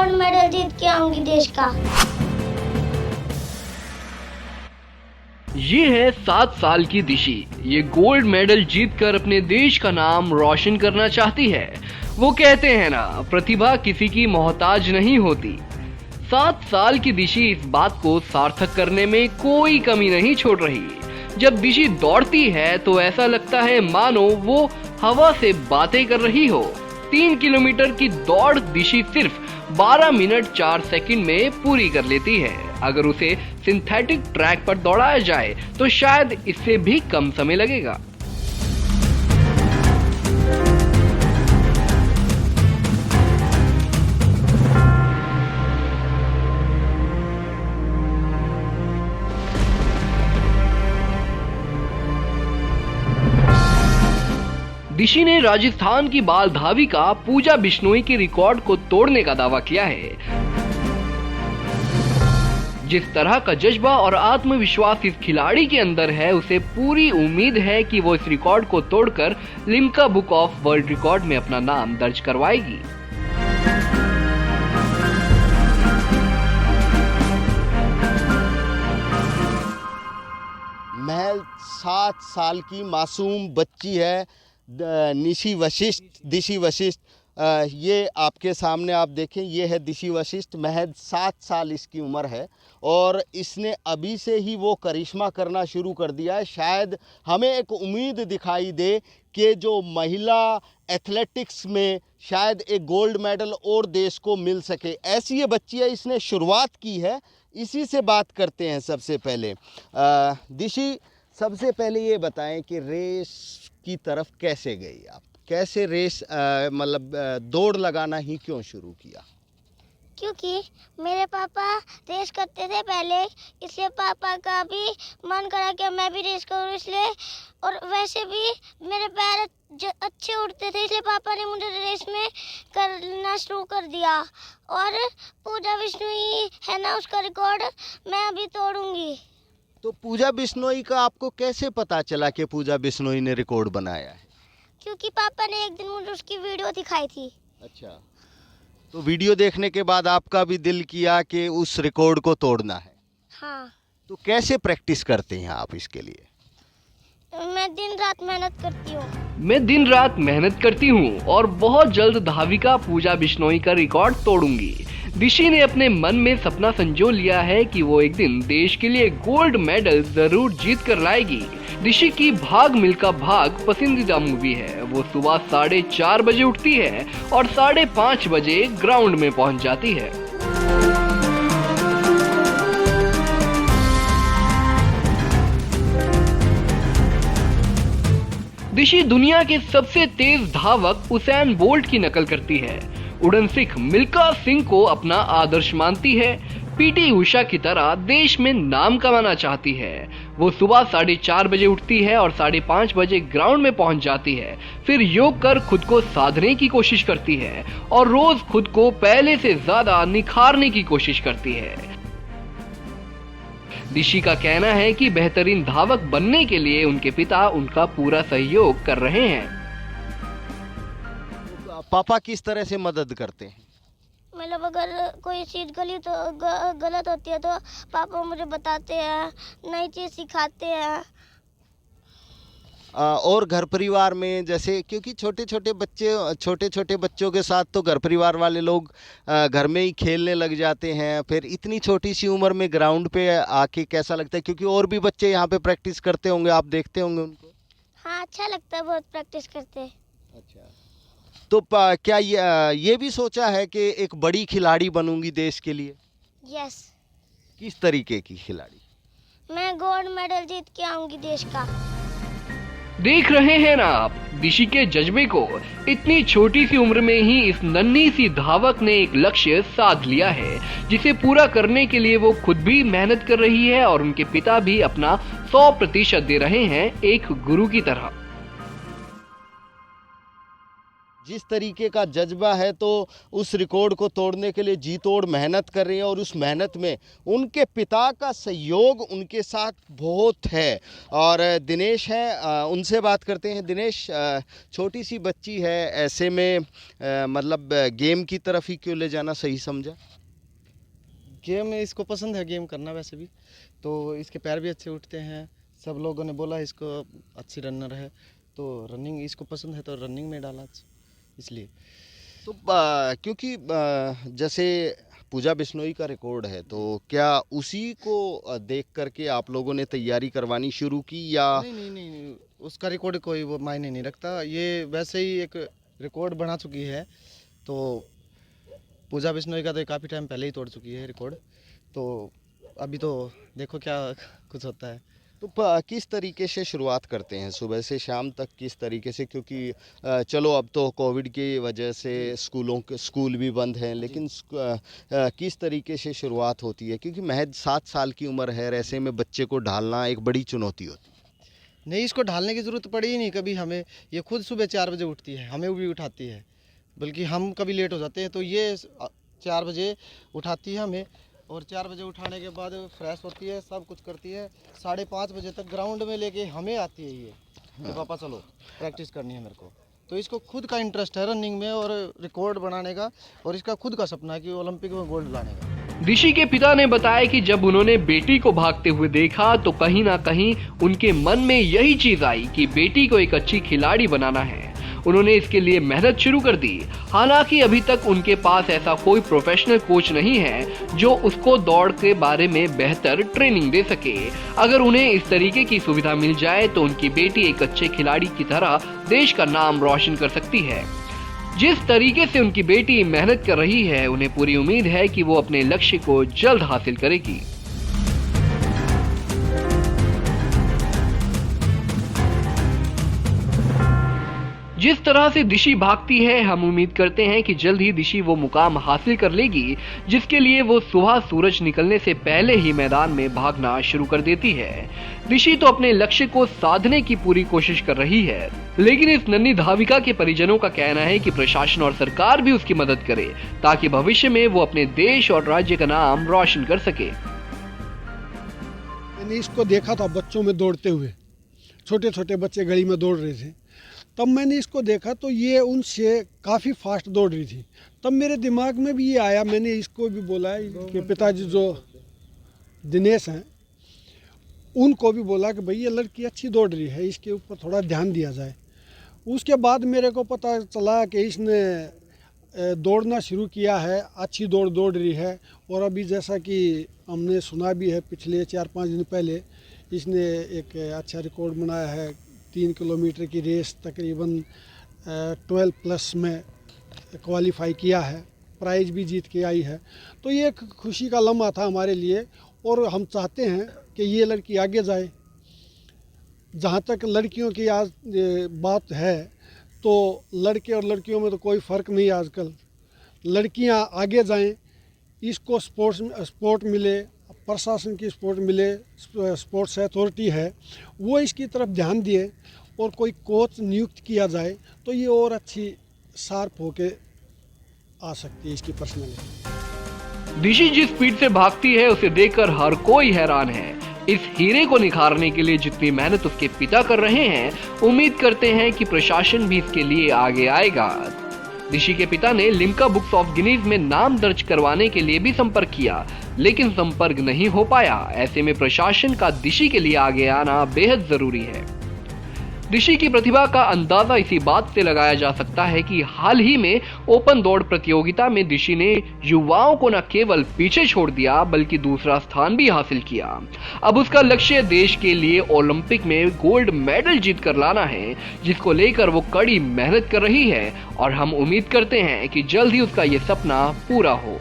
Gold medal जीत के आऊंगी देश का। ये है 7 साल की दिशी। ये गोल्ड मेडल जीतकर अपने देश का नाम रोशन करना चाहती है। वो कहते हैं ना, प्रतिभा किसी की मोहताज नहीं होती। 7 साल की दिशी इस बात को सार्थक करने में कोई कमी नहीं छोड़ रही। जब दिशी दौड़ती है तो ऐसा लगता है मानो वो हवा से बातें कर रही हो। 3 किलोमीटर की दौड़ दिशी सिर्फ 12 मिनट 4 सेकंड में पूरी कर लेती है। अगर उसे सिंथेटिक ट्रैक पर दौड़ाया जाए तो शायद इससे भी कम समय लगेगा। दिशी ने राजस्थान की बाल धाविका पूजा बिश्नोई के रिकॉर्ड को तोड़ने का दावा किया है। जिस तरह का जज्बा और आत्मविश्वास इस खिलाड़ी के अंदर है, उसे पूरी उम्मीद है कि वो इस रिकॉर्ड को तोड़कर Limca book of world record में अपना नाम दर्ज करवाएगी। महज 7 साल की मासूम बच्ची है दिशी वशिष्ठ। ये आपके सामने आप देखें, ये है दिशी वशिष्ठ। महज 7 साल इसकी उम्र है और इसने अभी से ही वो करिश्मा करना शुरू कर दिया है। शायद हमें एक उम्मीद दिखाई दे कि जो महिला एथलेटिक्स में शायद एक गोल्ड मेडल और देश को मिल सके। ऐसी ये बच्ची है, इसने शुरुआत की है। इसी से बात करते हैं सबसे पहले। दिशी, सबसे पहले ये बताएं कि रेस की तरफ कैसे गई आप? कैसे रेस मतलब दौड़ लगाना ही क्यों शुरू किया? क्योंकि मेरे पापा रेस करते थे पहले, इसलिए पापा का भी मन करा कि मैं भी रेस करूं, इसलिए। और वैसे भी मेरे पैर अच्छे उड़ते थे, इसलिए पापा ने मुझे रेस में करना शुरू कर दिया। और पूजा बिश्नोई है ना, उसका रिकॉर्ड मैं अभी तोड़ूंगी। तो पूजा बिश्नोई का आपको कैसे पता चला कि पूजा बिश्नोई ने रिकॉर्ड बनाया है? क्योंकि पापा ने एक दिन मुझे उसकी वीडियो दिखाई थी। अच्छा, तो वीडियो देखने के बाद आपका भी दिल किया कि उस रिकॉर्ड को तोड़ना है? हाँ। तो कैसे प्रैक्टिस करते हैं आप इसके लिए? मैं दिन रात मेहनत करती हूँ और बहुत जल्द धाविका पूजा बिश्नोई का रिकॉर्ड तोड़ूंगी। दिशी ने अपने मन में सपना संजो लिया है कि वो एक दिन देश के लिए गोल्ड मेडल जरूर जीत कर लाएगी। दिशी की भाग मिल्खा भाग पसंदीदा मूवी है। वो सुबह 4:30 बजे उठती है और 5:30 बजे ग्राउंड में पहुंच जाती है। दिशी दुनिया के सबसे तेज धावक उसैन बोल्ट की नकल करती है। उड़न सिख मिल्खा सिंह को अपना आदर्श मानती है। पीटी उषा की तरह देश में नाम कमाना चाहती है। वो सुबह 4:30 बजे उठती है और 5:30 बजे ग्राउंड में पहुंच जाती है। फिर योग कर खुद को साधने की कोशिश करती है और रोज खुद को पहले से ज्यादा निखारने की कोशिश करती है। दिशी का कहना है कि बेहतरीन धावक बनने के लिए उनके पिता उनका पूरा सहयोग कर रहे हैं। पापा किस तरह से मदद करते हैं? मतलब अगर कोई चीज़ गलत होती है तो पापा मुझे बताते हैं, नई चीज़ सिखाते हैं। और घर परिवार में जैसे, क्योंकि छोटे छोटे बच्चों के साथ तो घर परिवार वाले लोग घर में ही खेलने लग जाते हैं। फिर इतनी छोटी सी उम्र में ग्राउंड पे आके कैसा लगता है? क्योंकि और भी बच्चे यहाँ पे प्रैक्टिस करते होंगे, आप देखते होंगे उनको। हाँ, अच्छा लगता है, बहुत प्रैक्टिस करते हैं। अच्छा, तो क्या ये भी सोचा है कि एक बड़ी खिलाड़ी बनूंगी देश के लिए? यस। किस तरीके की खिलाड़ी? मैं गोल्ड मेडल जीत के आऊंगी देश का। देख रहे हैं ना आप दिशी के जज्बे को। इतनी छोटी सी उम्र में ही इस नन्ही सी धावक ने एक लक्ष्य साध लिया है, जिसे पूरा करने के लिए वो खुद भी मेहनत कर रही है और उनके पिता भी अपना 100% दे रहे हैं, एक गुरु की तरह। जिस तरीके का जज्बा है तो उस रिकॉर्ड को तोड़ने के लिए जी तोड़ मेहनत कर रही हैं और उस मेहनत में उनके पिता का सहयोग उनके साथ बहुत है। और दिनेश हैं, उनसे बात करते हैं। दिनेश, छोटी सी बच्ची है, ऐसे में मतलब गेम की तरफ ही क्यों ले जाना सही समझा? गेम इसको पसंद है गेम करना, वैसे भी तो इसके पैर भी अच्छे उठते हैं। सब लोगों ने बोला इसको अच्छी रनर है, तो रनिंग इसको पसंद है तो रनिंग में डाला इसलिए। तो क्योंकि जैसे पूजा बिश्नोई का रिकॉर्ड है, तो क्या उसी को देख करके आप लोगों ने तैयारी करवानी शुरू की या? नहीं, उसका रिकॉर्ड कोई वो मायने नहीं रखता। ये वैसे ही एक रिकॉर्ड बना चुकी है, तो पूजा बिश्नोई का तो काफ़ी टाइम पहले ही तोड़ चुकी है रिकॉर्ड। तो अभी तो देखो क्या कुछ होता है। तो किस तरीके से शुरुआत करते हैं सुबह से शाम तक, किस तरीके से? क्योंकि चलो अब तो कोविड की वजह से स्कूल भी बंद हैं, लेकिन किस तरीके से शुरुआत होती है? क्योंकि महज 7 साल की उम्र है, ऐसे में बच्चे को ढालना एक बड़ी चुनौती होती है। नहीं, इसको ढालने की ज़रूरत पड़ी ही नहीं कभी हमें। ये खुद सुबह 4 बजे उठती है, हमें भी उठाती है, बल्कि हम कभी लेट हो जाते हैं तो ये 4 बजे उठाती है हमें। और 4 बजे उठाने के बाद फ्रेश होती है, सब कुछ करती है। 5:30 बजे तक ग्राउंड में लेके हमें आती है ये कि पापा चलो प्रैक्टिस करनी है मेरे को। तो इसको खुद का इंटरेस्ट है रनिंग में और रिकॉर्ड बनाने का, और इसका खुद का सपना है कि ओलंपिक में गोल्ड लाने का। दिशी के पिता ने बताया कि जब उन्होंने बेटी को भागते हुए देखा तो कहीं ना कहीं उनके मन में यही चीज आई कि बेटी को एक अच्छी खिलाड़ी बनाना है। उन्होंने इसके लिए मेहनत शुरू कर दी। हालांकि अभी तक उनके पास ऐसा कोई प्रोफेशनल कोच नहीं है जो उसको दौड़ के बारे में बेहतर ट्रेनिंग दे सके। अगर उन्हें इस तरीके की सुविधा मिल जाए तो उनकी बेटी एक अच्छे खिलाड़ी की तरह देश का नाम रोशन कर सकती है। जिस तरीके से उनकी बेटी मेहनत कर रही है, उन्हें पूरी उम्मीद है कि वो अपने लक्ष्य को जल्द हासिल करेगी। जिस तरह से दिशी भागती है, हम उम्मीद करते हैं कि जल्द ही दिशी वो मुकाम हासिल कर लेगी जिसके लिए वो सुबह सूरज निकलने से पहले ही मैदान में भागना शुरू कर देती है। दिशी तो अपने लक्ष्य को साधने की पूरी कोशिश कर रही है, लेकिन इस नन्ही धाविका के परिजनों का कहना है कि प्रशासन और सरकार भी उसकी मदद करे ताकि भविष्य में वो अपने देश और राज्य का नाम रोशन कर सके। मैंने इसको देखा था बच्चों में दौड़ते हुए, छोटे छोटे बच्चे गली में दौड़ रहे थे, तब मैंने इसको देखा तो ये उनसे काफ़ी फास्ट दौड़ रही थी। तब मेरे दिमाग में भी ये आया, मैंने इसको भी बोला कि पिताजी जो दिनेश हैं उनको भी बोला कि भाई ये लड़की अच्छी दौड़ रही है, इसके ऊपर थोड़ा ध्यान दिया जाए। उसके बाद मेरे को पता चला कि इसने दौड़ना शुरू किया है, अच्छी दौड़ रही है। और अभी जैसा कि हमने सुना भी है, पिछले 4-5 दिन पहले इसने एक अच्छा रिकॉर्ड बनाया है। 3 किलोमीटर की रेस तकरीबन 12+ में क्वालिफाई किया है, प्राइज़ भी जीत के आई है। तो ये एक खुशी का लम्हा था हमारे लिए, और हम चाहते हैं कि ये लड़की आगे जाए। जहाँ तक लड़कियों की आज बात है, तो लड़के और लड़कियों में तो कोई फ़र्क नहीं। आजकल लड़कियाँ आगे जाएं, इसको स्पोर्ट मिले, प्रशासन की सपोर्ट मिले, स्पोर्ट्स अथॉरिटी है वो इसकी तरफ ध्यान दिए और कोई कोच नियुक्त किया जाए तो ये और अच्छी शार्प होके आ सकती है इसकी पर्सनैलिटी। दिशी जिस स्पीड से भागती है उसे देखकर हर कोई हैरान है। इस हीरे को निखारने के लिए जितनी मेहनत उसके पिता कर रहे हैं, उम्मीद करते हैं कि प्रशासन भी इसके लिए आगे आएगा। दिशी के पिता ने लिम्का बुक्स ऑफ गिनीज में नाम दर्ज करवाने के लिए भी संपर्क किया, लेकिन संपर्क नहीं हो पाया। ऐसे में प्रशासन का दिशी के लिए आगे आना बेहद जरूरी है। दिशी की प्रतिभा का अंदाजा इसी बात से लगाया जा सकता है कि हाल ही में ओपन दौड़ प्रतियोगिता में दिशी ने युवाओं को न केवल पीछे छोड़ दिया बल्कि दूसरा स्थान भी हासिल किया। अब उसका लक्ष्य देश के लिए ओलंपिक में गोल्ड मेडल जीत कर लाना है, जिसको लेकर वो कड़ी मेहनत कर रही है और हम उम्मीद करते हैं कि जल्द ही उसका ये सपना पूरा हो।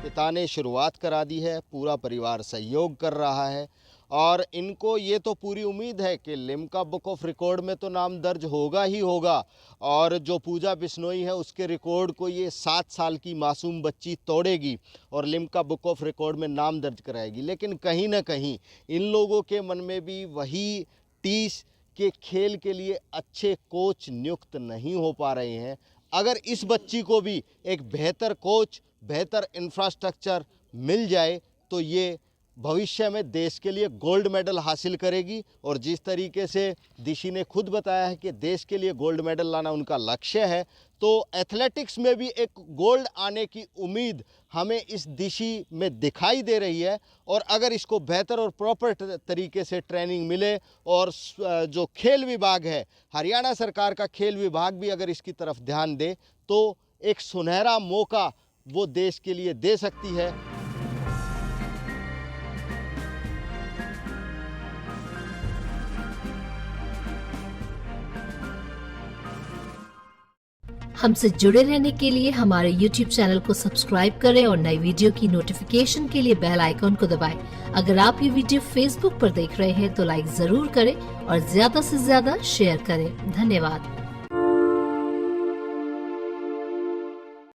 पिता ने शुरुआत करा दी है, पूरा परिवार सहयोग कर रहा है और इनको ये तो पूरी उम्मीद है कि लिम्का बुक ऑफ रिकॉर्ड में तो नाम दर्ज होगा ही होगा। और जो पूजा बिश्नोई है उसके रिकॉर्ड को ये 7 साल की मासूम बच्ची तोड़ेगी और लिम्का बुक ऑफ रिकॉर्ड में नाम दर्ज कराएगी। लेकिन कहीं ना कहीं इन लोगों के मन में भी वही टीस के खेल के लिए अच्छे कोच नियुक्त नहीं हो पा रहे हैं, अगर इस बच्ची को भी एक बेहतर कोच, बेहतर इंफ्रास्ट्रक्चर मिल जाए तो ये भविष्य में देश के लिए गोल्ड मेडल हासिल करेगी। और जिस तरीके से दिशी ने खुद बताया है कि देश के लिए गोल्ड मेडल लाना उनका लक्ष्य है, तो एथलेटिक्स में भी एक गोल्ड आने की उम्मीद हमें इस दिशी में दिखाई दे रही है। और अगर इसको बेहतर और प्रॉपर तरीके से ट्रेनिंग मिले और जो खेल विभाग है, हरियाणा सरकार का खेल विभाग भी अगर इसकी तरफ ध्यान दे तो एक सुनहरा मौका वो देश के लिए दे सकती है। हमसे जुड़े रहने के लिए हमारे YouTube चैनल को सब्सक्राइब करें और नई वीडियो की नोटिफिकेशन के लिए बेल आइकॉन को दबाएं। अगर आप ये वीडियो Facebook पर देख रहे हैं तो लाइक जरूर करें और ज्यादा से ज्यादा शेयर करें। धन्यवाद।